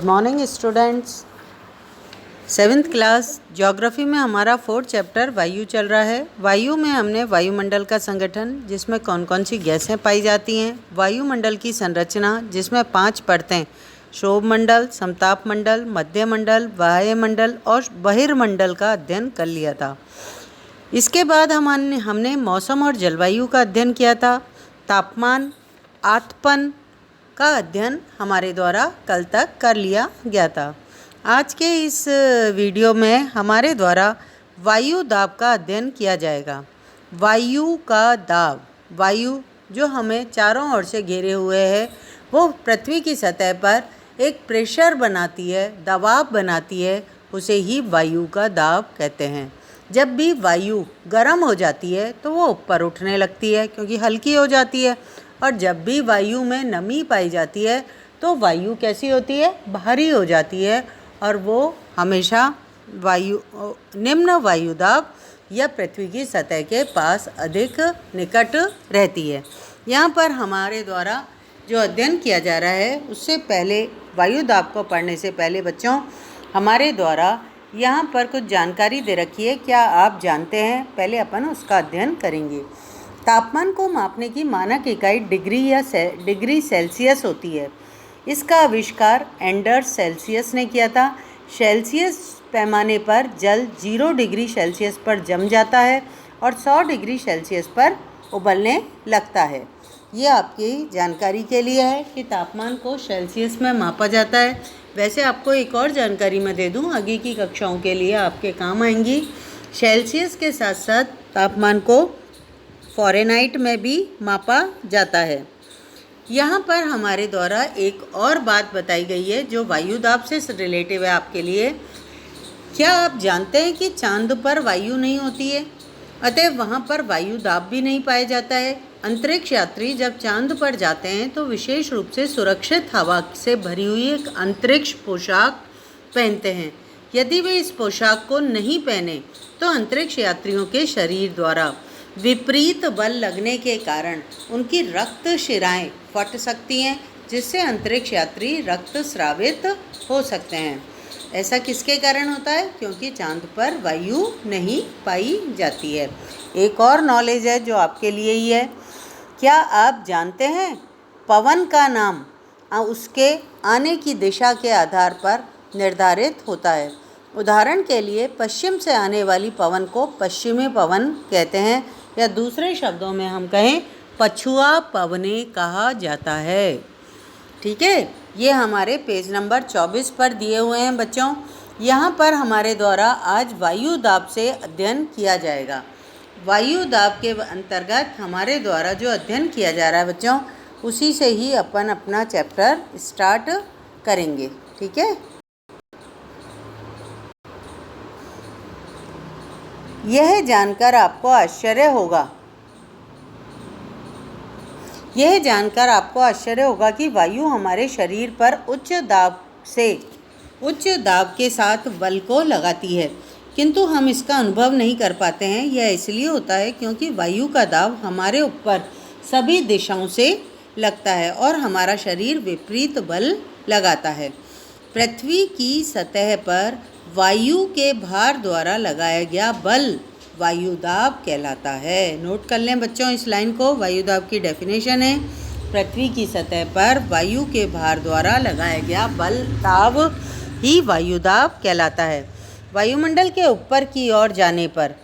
Good morning students. 7th class geography में हमारा 4th chapter वायु चल रहा है। वायु में हमने वायुमंडल का संगठन, जिसमें कौन कौन सी गैसें पाई जाती हैं, वायुमंडल की संरचना जिसमें 5 परतें क्षोभमंडल, समतापमंडल, मध्यमंडल, वायुमंडल और बहिर्मंडल का अध्ययन कर लिया था। इसके बाद हमने मौसम और जलवायु का अध्ययन किया था। तापमान, आतपन का अध्ययन हमारे द्वारा कल तक कर लिया गया था। आज के इस वीडियो में हमारे द्वारा वायु दाब का अध्ययन किया जाएगा। वायु का दाब, वायु जो हमें चारों ओर से घेरे हुए है, वो पृथ्वी की सतह पर एक प्रेशर बनाती है, दबाव बनाती है, उसे ही वायु का दाब कहते हैं। जब भी वायु गर्म हो जाती है तो वो ऊपर उठने लगती है क्योंकि हल्की हो जाती है, और जब भी वायु में नमी पाई जाती है तो वायु कैसी होती है, भारी हो जाती है, और वो हमेशा निम्न वायुदाब या पृथ्वी की सतह के पास अधिक निकट रहती है। यहाँ पर हमारे द्वारा जो अध्ययन किया जा रहा है, उससे पहले वायुदाब को पढ़ने से पहले बच्चों, हमारे द्वारा यहाँ पर कुछ जानकारी दे रखी है। क्या आप जानते हैं? पहले अपन उसका अध्ययन करेंगे। तापमान को मापने की मानक इकाई डिग्री सेल्सियस होती है। इसका आविष्कार एंडर्स सेल्सियस ने किया था। सेल्सियस पैमाने पर जल 0 डिग्री सेल्सियस पर जम जाता है और 100 डिग्री सेल्सियस पर उबलने लगता है। ये आपकी जानकारी के लिए है कि तापमान को सेल्सियस में मापा जाता है। वैसे आपको एक और जानकारी मैं दे दूं, आगे की कक्षाओं के लिए आपके काम आएंगी। सेल्सियस के साथ साथ तापमान को फ़ारेनहाइट में भी मापा जाता है। यहाँ पर हमारे द्वारा एक और बात बताई गई है जो वायुदाब से रिलेटिव है आपके लिए। क्या आप जानते हैं कि चांद पर वायु नहीं होती है, अतः वहाँ पर वायुदाब भी नहीं पाया जाता है। अंतरिक्ष यात्री जब चांद पर जाते हैं तो विशेष रूप से सुरक्षित हवा से भरी हुई एक अंतरिक्ष पोशाक पहनते हैं। यदि वे इस पोशाक को नहीं पहने तो अंतरिक्ष यात्रियों के शरीर द्वारा विपरीत बल लगने के कारण उनकी रक्त शिराएं फट सकती हैं, जिससे अंतरिक्ष यात्री रक्त स्रावित हो सकते हैं। ऐसा किसके कारण होता है? क्योंकि चांद पर वायु नहीं पाई जाती है। एक और नॉलेज है जो आपके लिए ही है। क्या आप जानते हैं पवन का नाम उसके आने की दिशा के आधार पर निर्धारित होता है। उदाहरण के लिए पश्चिम से आने वाली पवन को पश्चिमी पवन कहते हैं, या दूसरे शब्दों में हम कहें पछुआ पवने कहा जाता है। ठीक है, ये हमारे पेज नंबर 24 पर दिए हुए हैं बच्चों। यहाँ पर हमारे द्वारा आज वायु दाब से अध्ययन किया जाएगा। वायु दाब के अंतर्गत हमारे द्वारा जो अध्ययन किया जा रहा है बच्चों, उसी से ही अपन अपना चैप्टर स्टार्ट करेंगे। ठीक है, यह जानकर आपको आश्चर्य होगा कि वायु हमारे शरीर पर उच्च दाब के साथ बल को लगाती है, किंतु हम इसका अनुभव नहीं कर पाते हैं। यह इसलिए होता है क्योंकि वायु का दाब हमारे ऊपर सभी दिशाओं से लगता है और हमारा शरीर विपरीत बल लगाता है। पृथ्वी की सतह पर वायु के भार द्वारा लगाया गया बल वायुदाब कहलाता है। नोट कर लें बच्चों इस लाइन को। वायुदाब की डेफिनेशन है, पृथ्वी की सतह पर वायु के भार द्वारा लगाया गया बल दाब ही वायुदाब कहलाता है। वायुमंडल के ऊपर की ओर जाने पर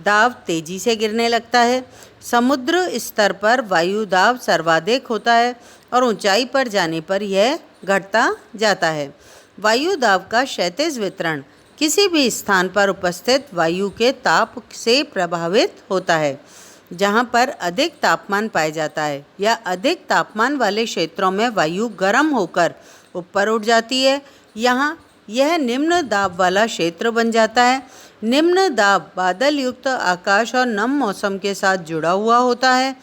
दाब तेजी से गिरने लगता है। समुद्र स्तर पर वायुदाब सर्वाधिक होता है और ऊंचाई पर जाने पर यह घटता जाता है। वायुदाब का क्षैतिज वितरण किसी भी स्थान पर उपस्थित वायु के ताप से प्रभावित होता है। जहाँ पर अधिक तापमान पाया जाता है या अधिक तापमान वाले क्षेत्रों में वायु गर्म होकर ऊपर उठ जाती है, यहाँ यह निम्न दाब वाला क्षेत्र बन जाता है। निम्न दाब बादल युक्त आकाश और नम मौसम के साथ जुड़ा हुआ होता है।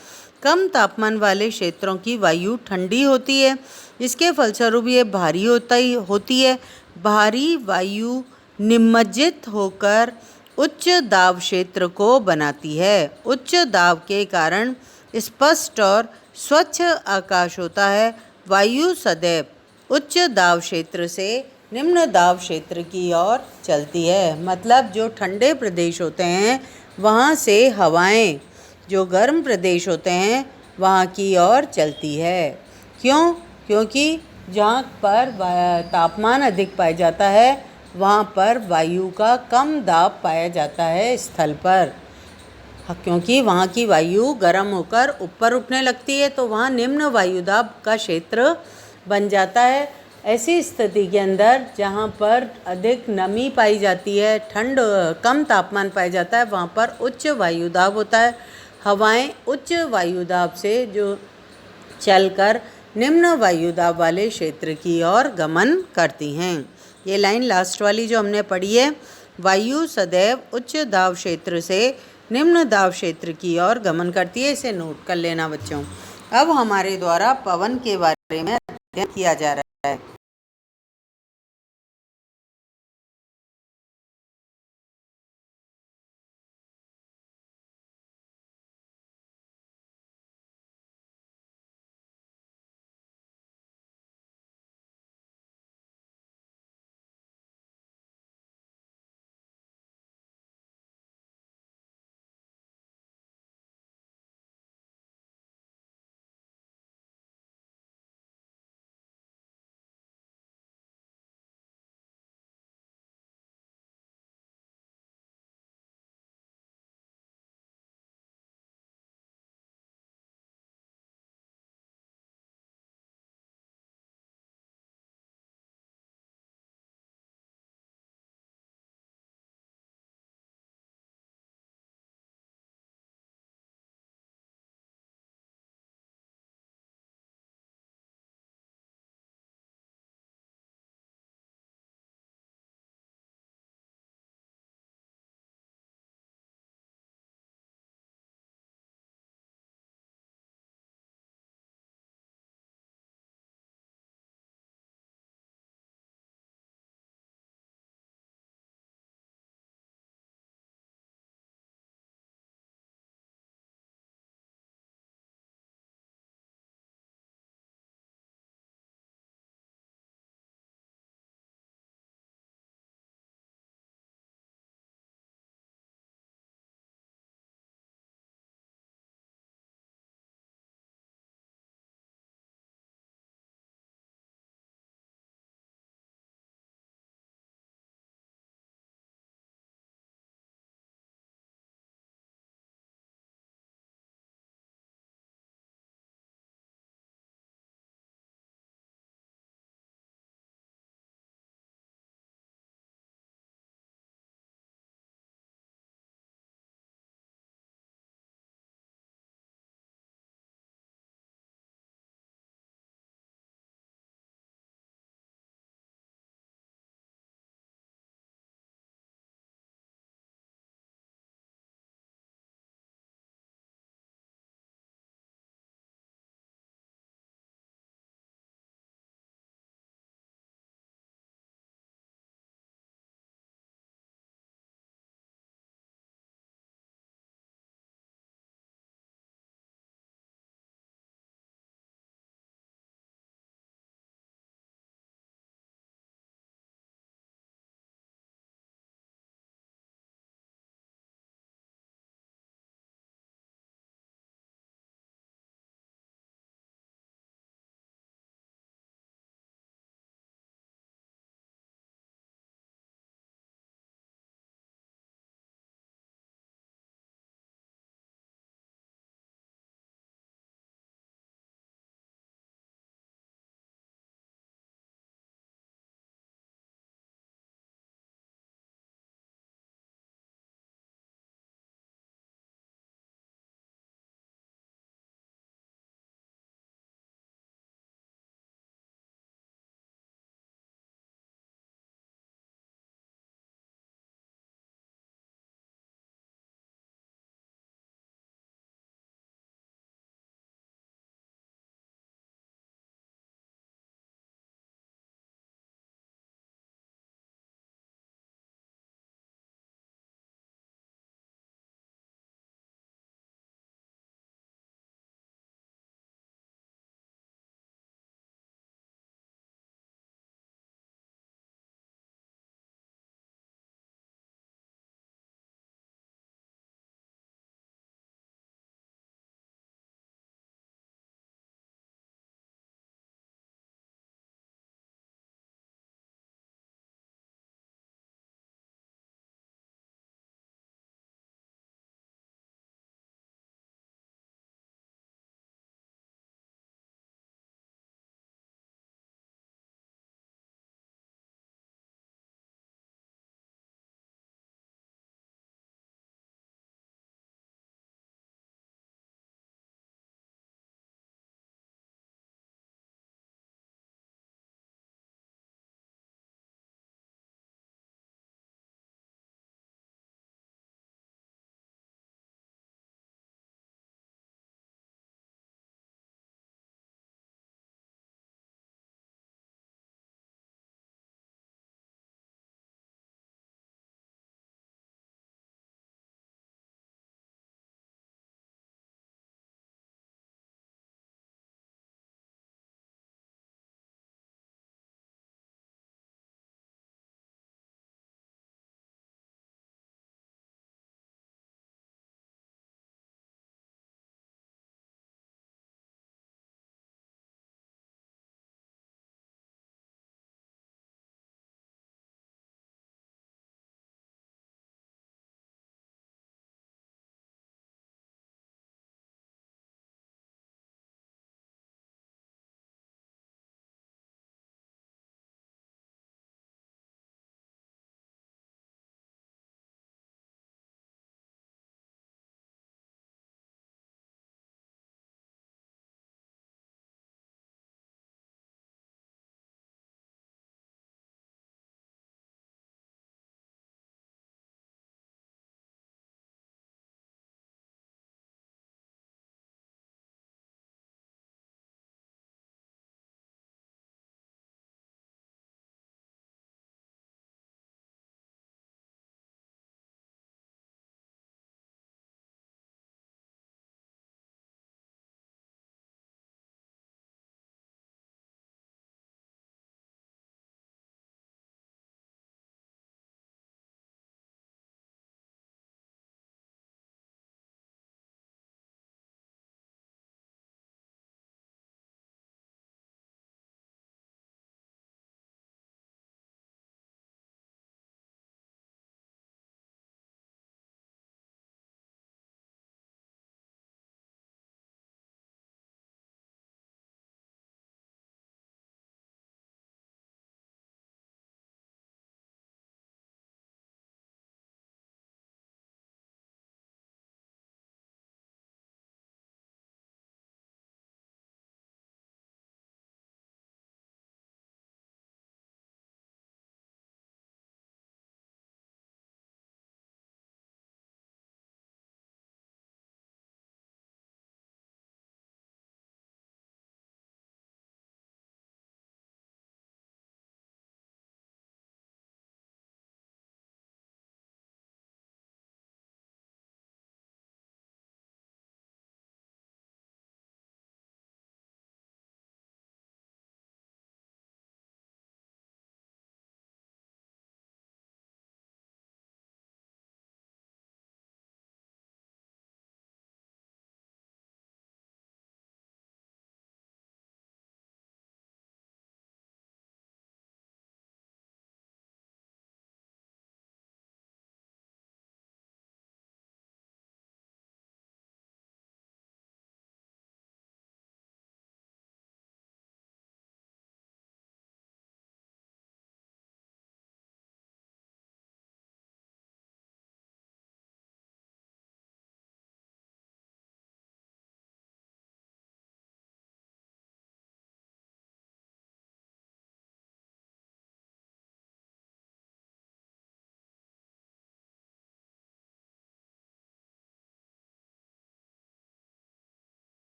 कम तापमान वाले क्षेत्रों की वायु ठंडी होती है। इसके फलस्वरूप ये भारी होती है। भारी वायु निमज्जित होकर उच्च दाब क्षेत्र को बनाती है। उच्च दाब के कारण स्पष्ट और स्वच्छ आकाश होता है। वायु सदैव उच्च दाब क्षेत्र से निम्न दाब क्षेत्र की ओर चलती है। मतलब जो ठंडे प्रदेश होते हैं वहाँ से हवाएं जो गर्म प्रदेश होते हैं वहाँ की ओर चलती है। क्यों? क्योंकि जहाँ पर तापमान अधिक पाया जाता है वहाँ पर वायु का कम दाब पाया जाता है स्थल पर, क्योंकि वहाँ की वायु गर्म होकर ऊपर उठने लगती है तो वहाँ निम्न वायुदाब का क्षेत्र बन जाता है। ऐसी स्थिति के अंदर जहाँ पर अधिक नमी पाई जाती है, ठंड कम तापमान पाया जाता है, वहाँ पर उच्च वायुदाब होता है। हवाएं उच्च वायुदाब से जो चलकर निम्न वायुदाब वाले क्षेत्र की ओर गमन करती हैं। ये लाइन लास्ट वाली जो हमने पढ़ी है, वायु सदैव उच्च दाब क्षेत्र से निम्न दाब क्षेत्र की ओर गमन करती है, इसे नोट कर लेना बच्चों। अब हमारे द्वारा पवन के बारे में अध्ययन किया जा रहा है।